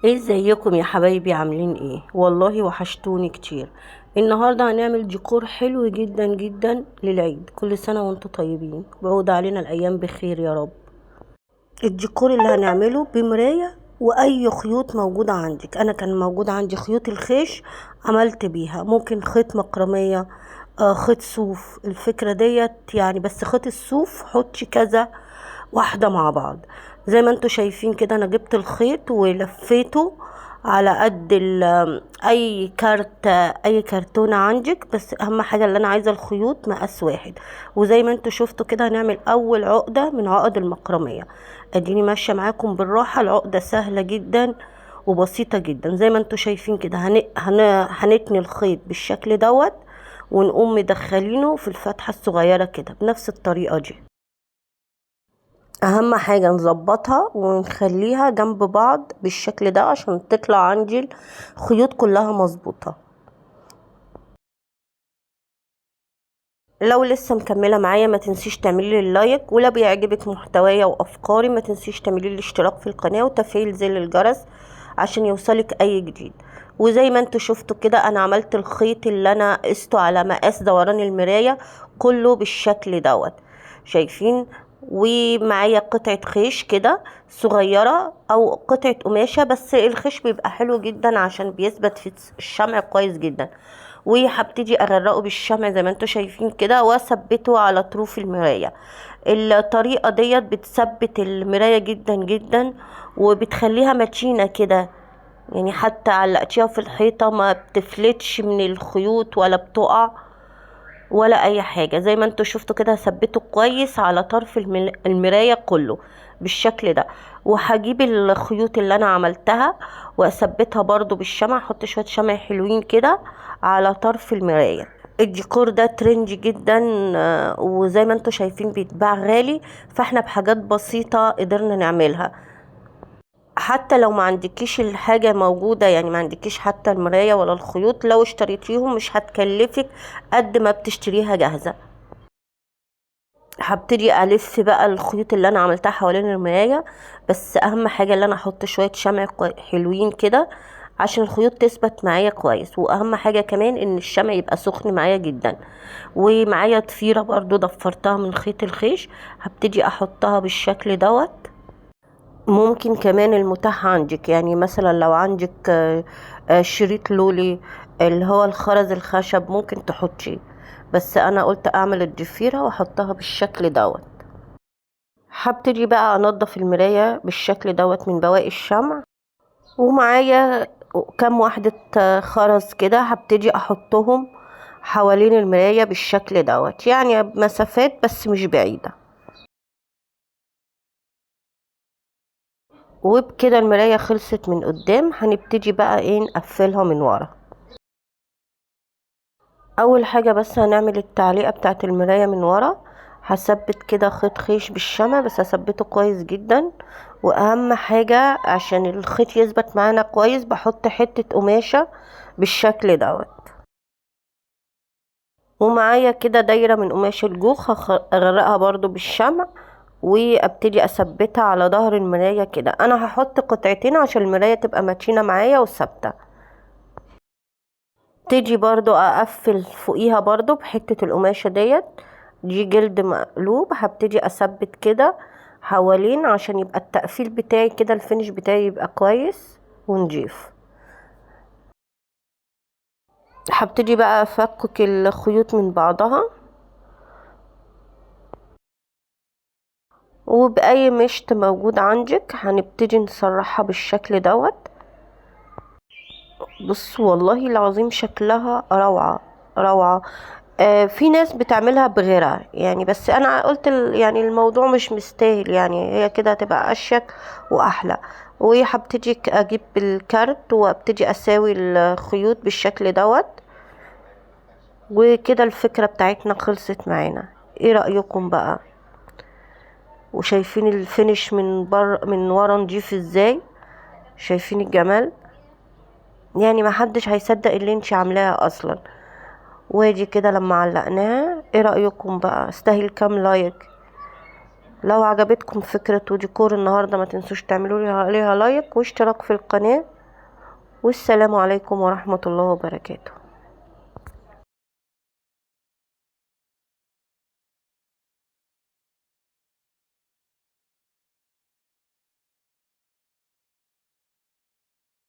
ايه ازيكم يا حبايبي؟ عاملين ايه؟ والله وحشتوني كتير. النهارده هنعمل ديكور حلو جدا جدا للعيد. كل سنه وانتم طيبين، بعود علينا الايام بخير يا رب. الديكور اللي هنعمله بمرايه واي خيوط موجوده عندك. انا كان موجود عندي خيوط الخيش، عملت بيها. ممكن خيط مكرميه، خيط صوف. الفكره ديت يعني، بس خيط الصوف حطي كذا واحده مع بعض. زي ما انتوا شايفين كده، انا جبت الخيط ولفيته على قد اي كارت، اي كرتونة عندك. بس اهم حاجة اللي انا عايزة الخيوط مقاس واحد. وزي ما انتوا شفتوا كده، هنعمل اول عقدة من عقد المكرمية. اديني ماشية معاكم بالراحة. العقدة سهلة جدا وبسيطة جدا. زي ما انتوا شايفين كده، هنتني الخيط بالشكل دوت، ونقوم مدخلينه في الفتحة الصغيرة كده بنفس الطريقة دي. اهم حاجة نظبطها ونخليها جنب بعض بالشكل ده عشان تطلع عندي الخيوط كلها مظبوطة. لو لسه مكملة معايا ما تنسيش تعملي اللايك، ولو بيعجبك محتوايا وافكاري ما تنسيش تعملي الاشتراك في القناة وتفعيل زر الجرس عشان يوصلك اي جديد. وزي ما انتوا شفتوا كده، انا عملت الخيط اللي انا قسته على مقاس دوران المراية كله بالشكل دوت. شايفين؟ ومعايا قطعة خيش كده صغيرة او قطعة قماشة، بس الخيش بيبقى حلو جدا عشان بيثبت في الشمع كويس جدا. وهبتدي اغرقه بالشمع زي ما انتوا شايفين كده، واثبته على طروف المراية. الطريقة ديت بتثبت المراية جدا جدا، وبتخليها متينة كده. يعني حتى علقتيها في الحيطة ما بتفلتش من الخيوط ولا بتقع ولا اي حاجة. زي ما انتوا شفتوا كده، هثبته كويس على طرف المراية كله بالشكل ده. وهجيب الخيوط اللي انا عملتها واثبتها برضو بالشمع. احط شوية شمع حلوين كده على طرف المراية. الديكور ده ترندي جدا، وزي ما انتوا شايفين بيتباع غالي. فاحنا بحاجات بسيطة قدرنا نعملها. حتى لو ما عندكيش الحاجة موجودة، يعني ما عندكيش حتى المراية ولا الخيوط، لو اشتريتيهم مش هتكلفك قد ما بتشتريها جاهزة. هبتدي الف بقى الخيوط اللي انا عملتها حوالين المراية. بس اهم حاجة اللي انا احط شوية شمع حلوين كده عشان الخيوط تثبت معايا كويس. واهم حاجة كمان ان الشمع يبقى سخن معايا جدا. ومعايا ضفيرة برضو ضفرتها من خيط الخيش، هبتدي احطها بالشكل دوت. ممكن كمان المتاح عندك، يعني مثلا لو عندك شريط لولي اللي هو الخرز الخشب ممكن تحطيه. بس انا قلت اعمل الضفيرة واحطها بالشكل دوت. هبتدي بقى انضف المراية بالشكل دوت من بواقي الشمع. ومعايا كام واحدة خرز كده، هبتدي احطهم حوالين المراية بالشكل دوت، يعني بمسافات بس مش بعيدة. وبكده المراية خلصت من قدام. هنبتدي بقى ايه نقفلها من ورا. اول حاجة بس هنعمل التعليقة بتاعة المراية من ورا. هثبت كده خيط خيش بالشمع، بس هثبته كويس جدا. واهم حاجة عشان الخيط يثبت معانا كويس، بحط حتة قماشة بالشكل دوت. ومعايا كده دايرة من قماش الجوخ هغرقها برضو بالشمع، وابتدي اثبتها على ظهر المراية كده. انا هحط قطعتين عشان المراية تبقى متينة معايا وثابتة. تيجي برضو اقفل فوقيها برضو بحتة القماشة ديت. دي جلد مقلوب، هبتدي اثبت كده حوالين عشان يبقى التقفيل بتاعي كده، الفينش بتاعي يبقى كويس ونضيف. هبتدي بقى افكك الخيوط من بعضها، وبأي مشط موجود عندك هنبتدي نسرحها بالشكل دوت. بص والله العظيم شكلها روعة روعة. في ناس بتعملها بغيرها يعني، بس انا قلت يعني الموضوع مش مستاهل، يعني هي كده هتبقى اشيك واحلى. وهبتدي اجيب الكارت وابتدي اساوي الخيوط بالشكل دوت. وكده الفكرة بتاعتنا خلصت معانا. ايه رأيكم بقى؟ وشايفين الفينش من ورا نضيف ازاي؟ شايفين الجمال؟ يعني ما حدش هيصدق اللي انتي عاملاها اصلا. وادي كده لما علقناها. ايه رأيكم بقى؟ استاهل كام لايك؟ لو عجبتكم فكرة وديكور النهاردة ما تنسوش تعملوا لي عليها لايك واشتراك في القناة. والسلام عليكم ورحمة الله وبركاته.